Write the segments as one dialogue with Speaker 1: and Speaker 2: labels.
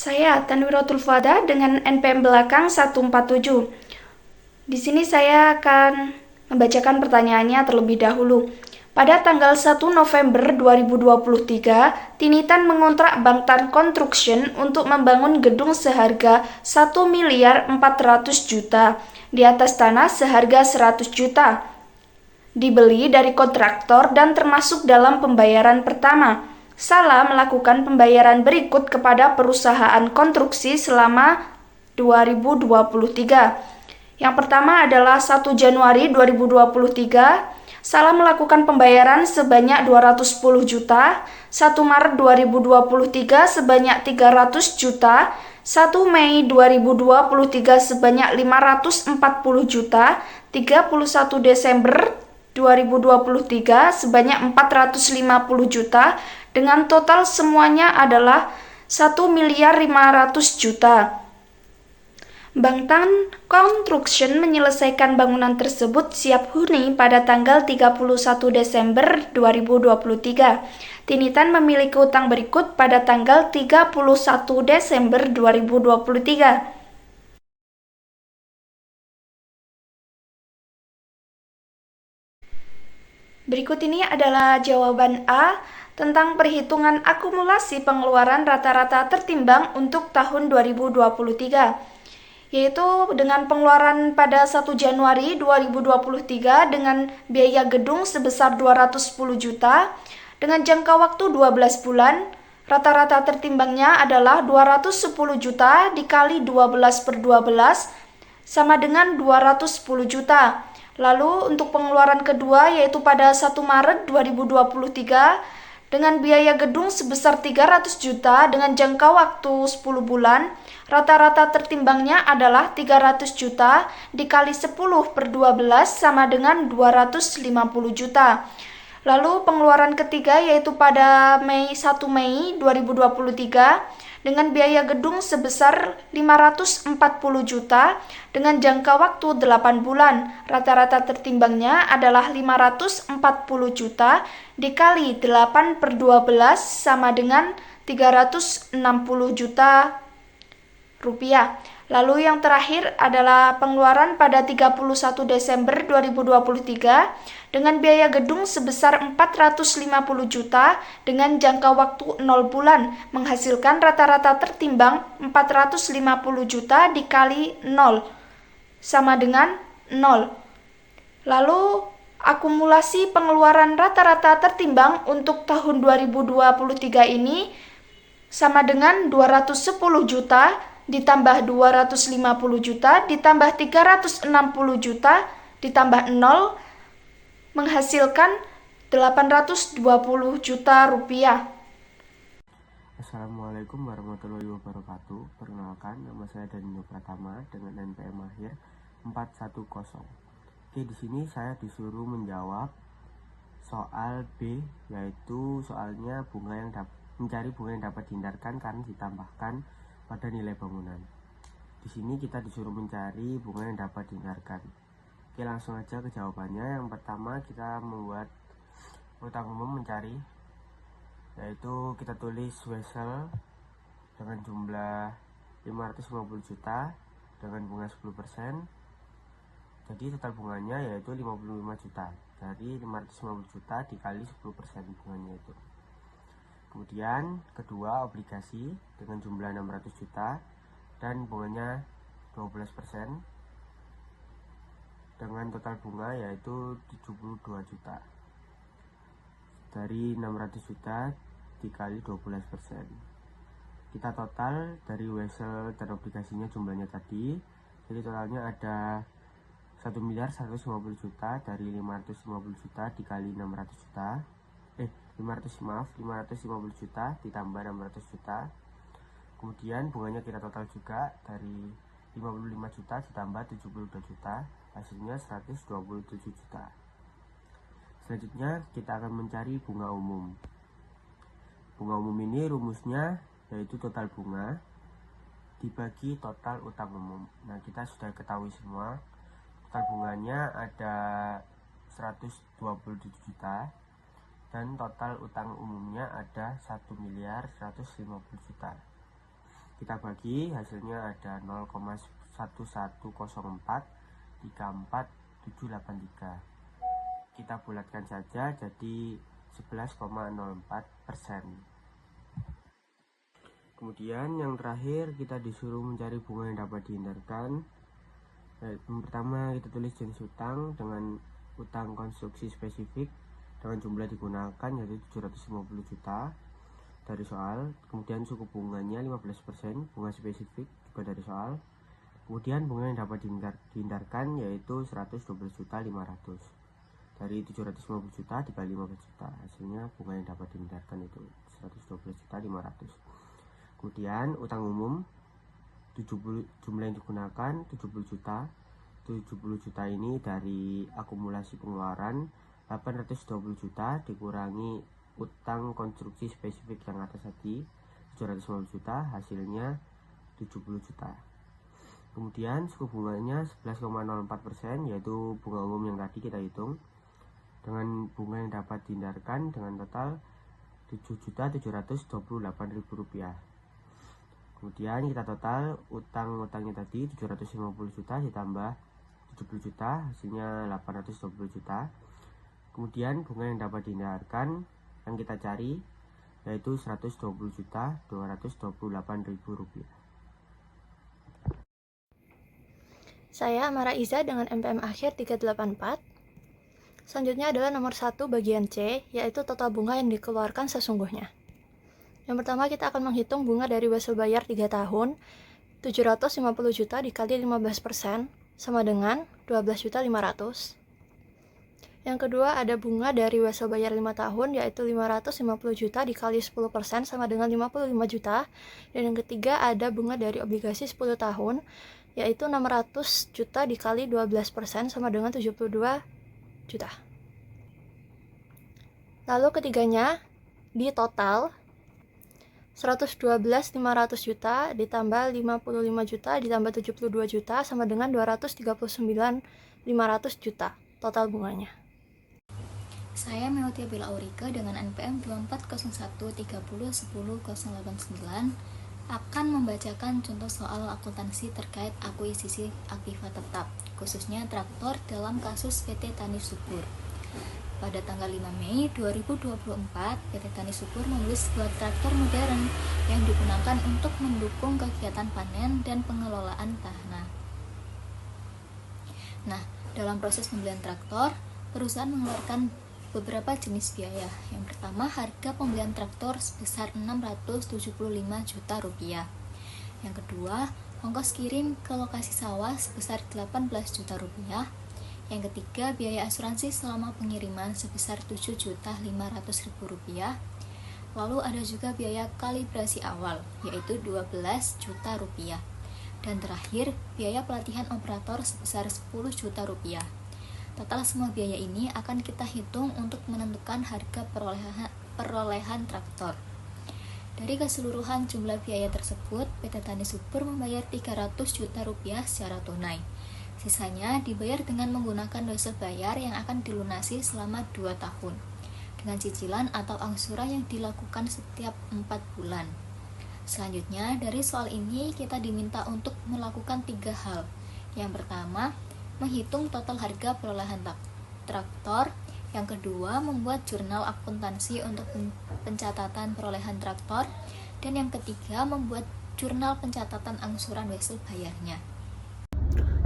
Speaker 1: Saya Tanwiratul Fada dengan NPM belakang 147. Di sini saya akan membacakan pertanyaannya terlebih dahulu. Pada tanggal 1 November 2023, Tinitan mengontrak Bangtan Construction untuk membangun gedung seharga 1.400.000.000 di atas tanah seharga 100 juta. Dibeli dari kontraktor dan termasuk dalam pembayaran pertama. Salah melakukan pembayaran berikut kepada perusahaan konstruksi selama 2023. Yang pertama adalah 1 Januari 2023, Salah melakukan pembayaran sebanyak 210 juta, 1 Maret 2023 sebanyak 300 juta, 1 Mei 2023 sebanyak 540 juta, 31 Desember 2023 sebanyak 450 juta, dengan total semuanya adalah 1.500.000.000. Bangtan Construction menyelesaikan bangunan tersebut siap huni pada tanggal 31 Desember 2023. Tinitan memiliki utang berikut pada tanggal 31 Desember 2023. Berikut ini adalah jawaban A tentang perhitungan akumulasi pengeluaran rata-rata tertimbang untuk tahun 2023. Yaitu dengan pengeluaran pada 1 Januari 2023 dengan biaya gedung sebesar 210 juta, dengan jangka waktu 12 bulan, rata-rata tertimbangnya adalah 210 juta dikali 12/12 sama dengan 210 juta. Lalu untuk pengeluaran kedua yaitu pada 1 Maret 2023 dengan biaya gedung sebesar 300 juta dengan jangka waktu 10 bulan, rata-rata tertimbangnya adalah 300 juta dikali 10/12 sama dengan 250 juta. Lalu pengeluaran ketiga yaitu pada 1 Mei 2023 dengan biaya gedung sebesar 540 juta dengan jangka waktu 8 bulan. Rata-rata tertimbangnya adalah 540 juta dikali 8/12 sama dengan 360 juta rupiah. Lalu yang terakhir adalah pengeluaran pada 31 Desember 2023 dengan biaya gedung sebesar 450 juta dengan jangka waktu 0 bulan, menghasilkan rata-rata tertimbang 450 juta dikali 0 sama dengan 0. Lalu akumulasi pengeluaran rata-rata tertimbang untuk tahun 2023 ini sama dengan 210 juta ditambah 250 juta ditambah 360 juta ditambah 0 menghasilkan 820 juta rupiah.
Speaker 2: Assalamualaikum warahmatullahi wabarakatuh. Perkenalkan, nama saya Danilo Pratama dengan NPM akhir 410. Oke, di sini saya disuruh menjawab soal B, yaitu soalnya mencari bunga yang dapat dihindarkan karena ditambahkan pada nilai bangunan. Di sini kita disuruh mencari bunga yang dapat dihindarkan. Oke, langsung aja ke jawabannya. Yang pertama kita membuat utang umum mencari, yaitu kita tulis Wesel dengan jumlah 550 juta dengan bunga 10%. Jadi total bunganya yaitu 55 juta. Dari 550 juta dikali 10% bunganya itu. Kemudian kedua, obligasi dengan jumlah 600 juta dan bunganya 12% dengan total bunga yaitu 72 juta. Dari 600 juta dikali 12%. Kita total dari Wesel dan obligasinya jumlahnya tadi. Jadi totalnya ada 1.150 juta dari 550 juta dikali 600 juta. 550 juta ditambah 600 juta. Kemudian bunganya kita total juga dari 55 juta ditambah 72 juta, hasilnya 127 juta. Selanjutnya kita akan mencari bunga umum. Bunga umum ini rumusnya yaitu total bunga dibagi total utang umum. Nah, kita sudah ketahui semua total bunganya ada 127 juta dan total utang umumnya ada 1.150 juta. Kita bagi, hasilnya ada 0,1104 34783. Kita bulatkan saja jadi 11,04%. Kemudian yang terakhir kita disuruh mencari bunga yang dapat dihindarkan. Yang pertama kita tulis jenis utang dengan utang konstruksi spesifik dengan jumlah digunakan yaitu 750 juta dari soal. Kemudian suku bunganya 15%, bunga spesifik juga dari soal. Kemudian bunga yang dapat dihindarkan yaitu 112.500. Dari 750 juta dikali 15 juta, hasilnya bunga yang dapat dihindarkan itu 112.500. Kemudian utang umum 70, jumlah yang digunakan 70 juta. 70 juta ini dari akumulasi pengeluaran 820 juta dikurangi utang konstruksi spesifik yang atas tadi 750 juta, hasilnya 70 juta. Kemudian suku bunganya 11,04%, yaitu bunga umum yang tadi kita hitung, dengan bunga yang dapat dihindarkan dengan total Rp7.728.000. Kemudian kita total utang-utangnya tadi 750 juta ditambah 70 juta, hasilnya 820 juta. Kemudian bunga yang dapat dihindarkan yang kita cari yaitu Rp120.228.000.
Speaker 1: Saya Amara Iza dengan NPM akhir 384. Selanjutnya adalah nomor 1 bagian C, yaitu total bunga yang dikeluarkan sesungguhnya. Yang pertama kita akan menghitung bunga dari wesel bayar 3 tahun, 750 juta dikali 15% sama dengan 12.500. Yang kedua ada bunga dari wesel bayar 5 tahun, yaitu 550 juta dikali 10% sama dengan 55 juta. Dan yang ketiga ada bunga dari obligasi 10 tahun, yaitu 600 juta dikali 12% sama dengan 72 juta. Lalu ketiganya di total 112.500 juta ditambah 55 juta ditambah 72 juta sama dengan 239.500 juta total bunganya.
Speaker 3: Saya Meotia Bella Aurika dengan NPM 2401301089 akan membacakan contoh soal akuntansi terkait akuisisi aktiva tetap, khususnya traktor dalam kasus PT Tani Subur. Pada tanggal 5 Mei 2024, PT Tani Subur membeli sebuah traktor modern yang digunakan untuk mendukung kegiatan panen dan pengelolaan tanah. Nah, dalam proses pembelian traktor, perusahaan mengeluarkan beberapa jenis biaya. Yang pertama, harga pembelian traktor sebesar Rp675 juta. Yang kedua, ongkos kirim ke lokasi sawah sebesar Rp18 juta. Yang ketiga, biaya asuransi selama pengiriman sebesar Rp7.500.000. Lalu ada juga biaya kalibrasi awal, yaitu Rp12 juta. Dan terakhir, biaya pelatihan operator sebesar Rp10 juta. Total semua biaya ini akan kita hitung untuk menentukan harga perolehan traktor. Dari keseluruhan jumlah biaya tersebut, PT Tani Subur membayar Rp300 juta secara tunai. Sisanya dibayar dengan menggunakan wesel bayar yang akan dilunasi selama 2 tahun, dengan cicilan atau angsuran yang dilakukan setiap 4 bulan. Selanjutnya, dari soal ini kita diminta untuk melakukan 3 hal. Yang pertama, menghitung total harga perolehan traktor. Yang kedua, membuat jurnal akuntansi untuk pencatatan perolehan traktor. Dan yang ketiga, membuat jurnal pencatatan angsuran wesel bayarnya.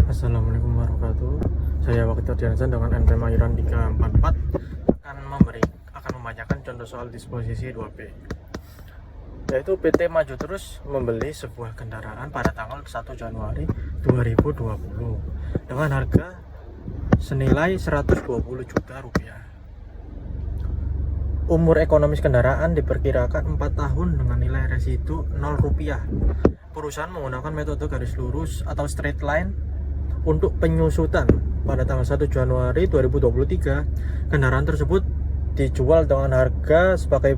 Speaker 4: Assalamualaikum warahmatullahi wabarakatuh. Saya Wakil Diansan dengan NPM Airan 344 akan membacakan contoh soal disposisi 2B, yaitu PT Maju Terus membeli sebuah kendaraan pada tanggal 1 Januari 2020 dengan harga senilai Rp120 juta. Umur ekonomis kendaraan diperkirakan 4 tahun dengan nilai residu Rp0. Perusahaan menggunakan metode garis lurus atau straight line untuk penyusutan. Pada tanggal 1 Januari 2023, kendaraan tersebut dijual dengan harga sebagai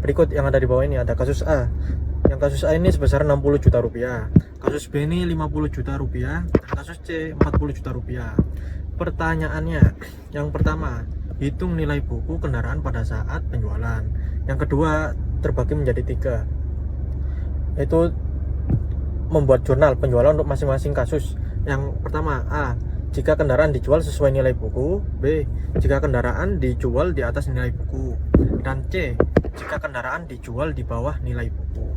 Speaker 4: berikut yang ada di bawah ini. Ada kasus A. Yang kasus A ini sebesar Rp60 juta. Kasus B ini Rp50 juta. Dan kasus C Rp40 juta. Pertanyaannya, yang pertama, hitung nilai buku kendaraan pada saat penjualan. Yang kedua, terbagi menjadi 3, yaitu membuat jurnal penjualan untuk masing-masing kasus. Yang pertama, A, jika kendaraan dijual sesuai nilai buku. B, jika kendaraan dijual di atas nilai buku. Dan C, jika kendaraan dijual di bawah nilai buku.